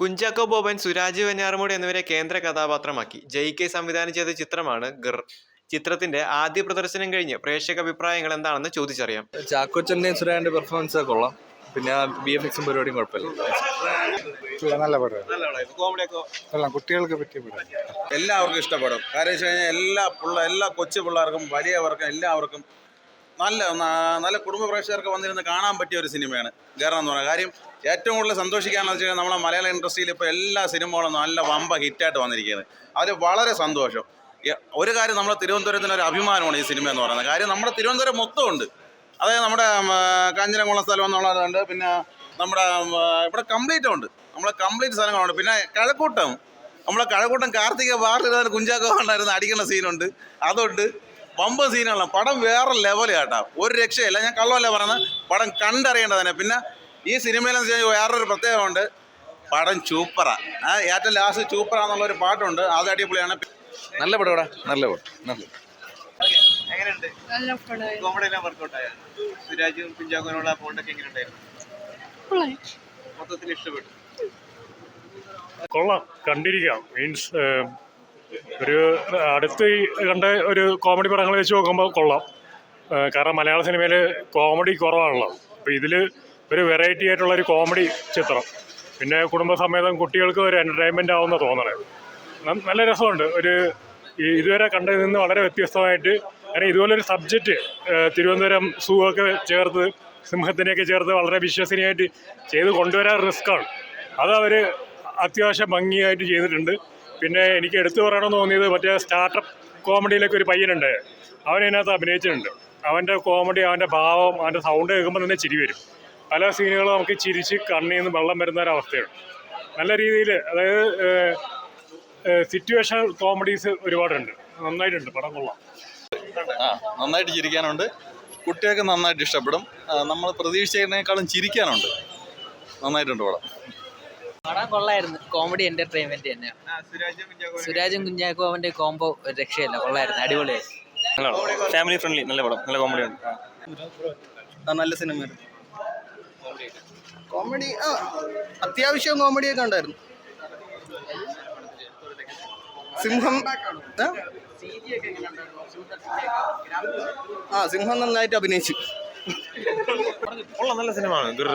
കുഞ്ചാക്കോ ബോബൻ, സുരാജ് വെഞ്ഞാറമൂട് എന്നിവരെ കേന്ദ്ര കഥാപാത്രമാക്കി ജയ്ക്ക് സംവിധാനം ചെയ്ത ചിത്രമാണ് ഗർ. ചിത്രത്തിന്റെ ആദ്യ പ്രദർശനം കഴിഞ്ഞ് പ്രേക്ഷക അഭിപ്രായങ്ങൾ എന്താണെന്ന് ചോദിച്ചറിയാം. ചാക്കോച്ചന്റെയും സുരാജിന്റെ പെർഫോമൻസ് കൊള്ളാം. പിന്നെ BFX പരിപാടിയും കുഴപ്പമില്ല. നല്ല പടം, കുട്ടികൾക്ക് പറ്റിയ പടം, എല്ലാവർക്കും ഇഷ്ടപ്പെടും. കാര്യം വെച്ച് കഴിഞ്ഞാൽ എല്ലാ കൊച്ചു പിള്ളേർക്കും വലിയവർക്കും എല്ലാവർക്കും നല്ല കുടുംബ പ്രേക്ഷകർക്ക് വന്നിരുന്ന് കാണാൻ പറ്റിയ ഒരു സിനിമയാണ് ഗർ എന്ന് പറയുന്നത്. കാര്യം ഏറ്റവും കൂടുതൽ സന്തോഷിക്കാമെന്ന് വെച്ച് കഴിഞ്ഞാൽ നമ്മളെ മലയാള ഇൻഡസ്ട്രിയിൽ ഇപ്പോൾ എല്ലാ സിനിമകളും നല്ല വമ്പ ഹിറ്റായിട്ട് വന്നിരിക്കുന്നത്. അതിൽ വളരെ സന്തോഷം. ഒരു കാര്യം നമ്മുടെ തിരുവനന്തപുരത്തിനൊരു അഭിമാനമാണ് ഈ സിനിമ എന്ന് പറയുന്നത്. കാര്യം നമ്മുടെ തിരുവനന്തപുരം മൊത്തം ഉണ്ട്. അതായത് നമ്മുടെ കാഞ്ഞിരംകുളം സ്ഥലം എന്നുള്ളതുണ്ട്, പിന്നെ നമ്മുടെ ഇവിടെ കംപ്ലീറ്റ് ഉണ്ട്, നമ്മളെ കംപ്ലീറ്റ് സ്ഥലങ്ങളുണ്ട്. പിന്നെ കഴക്കൂട്ടം കാർത്തിക വാറിൽ കുഞ്ചാക്കോ ഉണ്ടായിരുന്ന അടിക്കുന്ന സീനുണ്ട്, അതുണ്ട്. വമ്പ സീനാണ്. പടം വേറെ ലെവൽ കേട്ടാ, ഒരു രക്ഷയില്ല. ഞാൻ കള്ളമല്ല പറയുന്നത്, പടം കണ്ടറിയേണ്ടത് തന്നെ. പിന്നെ ഈ സിനിമയിലെന്ന് വെച്ച് കഴിഞ്ഞാൽ വേറൊരു പ്രത്യേകമുണ്ട്, പടം ചൂപ്പറാ. ഏറ്റവും ലാസ്റ്റ് ചൂപ്പറാന്നുള്ളൊരു പാട്ടുണ്ട്, അത് അടിപൊളിയാണ്. നല്ല പടം, നല്ല പടം, നല്ല സുരാജും കുഞ്ചാക്കോനുള്ള ബോണ്ടൊക്കെ എങ്ങനെയുണ്ടായിരുന്നു? മൊത്തത്തിൽ ഇഷ്ടപ്പെട്ടു. കൊള്ളാം, കണ്ടിരിക്കാം. മീൻസ് ഒരു അടുത്ത് കണ്ട ഒരു കോമഡി പടങ്ങൾ വെച്ച് നോക്കുമ്പോൾ കൊള്ളാം. കാരണം മലയാള സിനിമയിൽ കോമഡി കുറവാണല്ലോ. അപ്പോൾ ഇതിൽ ഒരു വെറൈറ്റി ആയിട്ടുള്ളൊരു കോമഡി ചിത്രം, പിന്നെ കുടുംബസമേതം കുട്ടികൾക്ക് ഒരു എൻ്റർടൈൻമെൻ്റ് ആവുമെന്ന് തോന്നണേ. നല്ല രസമുണ്ട്. ഒരു ഇതുവരെ കണ്ടതിൽ നിന്ന് വളരെ വ്യത്യസ്തമായിട്ട്. കാരണം ഇതുപോലൊരു സബ്ജക്റ്റ് തിരുവനന്തപുരം സൂ ഒക്കെ ചേർത്ത്, സിംഹത്തിനെയൊക്കെ ചേർത്ത് വളരെ വിശ്വസനീയമായിട്ട് ചെയ്ത് കൊണ്ടുവരാൻ റിസ്ക്കാണ്. അതവർ അത്യാവശ്യം ഭംഗിയായിട്ട് ചെയ്തിട്ടുണ്ട്. പിന്നെ എനിക്ക് എടുത്തു പറയണമെന്ന് തോന്നിയത്, മറ്റേ സ്റ്റാർട്ടപ്പ് കോമഡിയിലൊക്കെ ഒരു പയ്യനുണ്ട്, അവനതിനകത്ത് അഭിനയിച്ചിട്ടുണ്ട്. അവൻ്റെ കോമഡി, അവൻ്റെ ഭാവം, അവൻ്റെ സൗണ്ട് കേൾക്കുമ്പോൾ തന്നെ ചിരി വരും. പല സീനുകളും നമുക്ക് ചിരിച്ച് കണ്ണിൽ നിന്ന് വെള്ളം വരുന്ന ഒരവസ്ഥയാണ്. നല്ല രീതിയിൽ, അതായത് സിറ്റുവേഷണൽ കോമഡീസ് ഒരുപാടുണ്ട്. നന്നായിട്ടുണ്ട്, പടം കൊള്ളാം. നന്നായിട്ട് ചിരിക്കാനുണ്ട്, കുട്ടികൾക്ക് നന്നായിട്ട് ഇഷ്ടപ്പെടും. നമ്മൾ പ്രതീക്ഷിച്ചതിനേക്കാളും ചിരിക്കാനുണ്ട്. നന്നായിട്ടുണ്ട് പടം. പടം കൊള്ളായിരുന്നു. കോമഡി എന്റർടൈൻമെന്റ് തന്നെയാണ്. സുരാജും കുഞ്ചാക്കോ അവന്റെ കോംബോ ഒരു രക്ഷയല്ല, കൊള്ളായിരുന്നു, അടിപൊളിയായിരുന്നു. ഫാമിലി ഫ്രണ്ട്ലി, നല്ല പടം, നല്ല കോമഡിയാണ്. നല്ല സിനിമയായിരുന്നു. കോമഡി അത്യാവശ്യം കോമഡിയൊക്കെ ഉണ്ടായിരുന്നു. സിംഹം നന്നായിട്ട് അഭിനയിച്ചു. നല്ല സിനിമയാണ് ഗർ.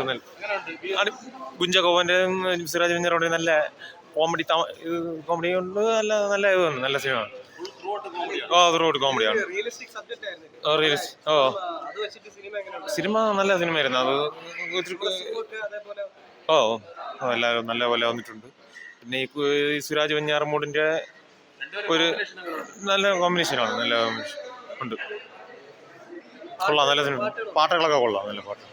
കുഞ്ചാക്കോവന്റെ സുരാജ് വെഞ്ഞാറമൂട് നല്ല കോമഡി ഉണ്ട്. നല്ല സിനിമയാണ്. റോഡ് കോമഡിയാണ്. സിനിമ നല്ല സിനിമയായിരുന്നു. അത് എല്ലാവരും നല്ല പോലെ വന്നിട്ടുണ്ട്. പിന്നെ ഈ സുരാജ് വെഞ്ഞാറമൂടിന്റെ ഒരു നല്ല കോമ്പിനേഷനാണ്. നല്ല കോമ്പിനേഷൻ ഉണ്ട്. കൊള്ളാം, നല്ല സിനിമ. പാട്ടുകളൊക്കെ കൊള്ളാം, നല്ല പാട്ട്.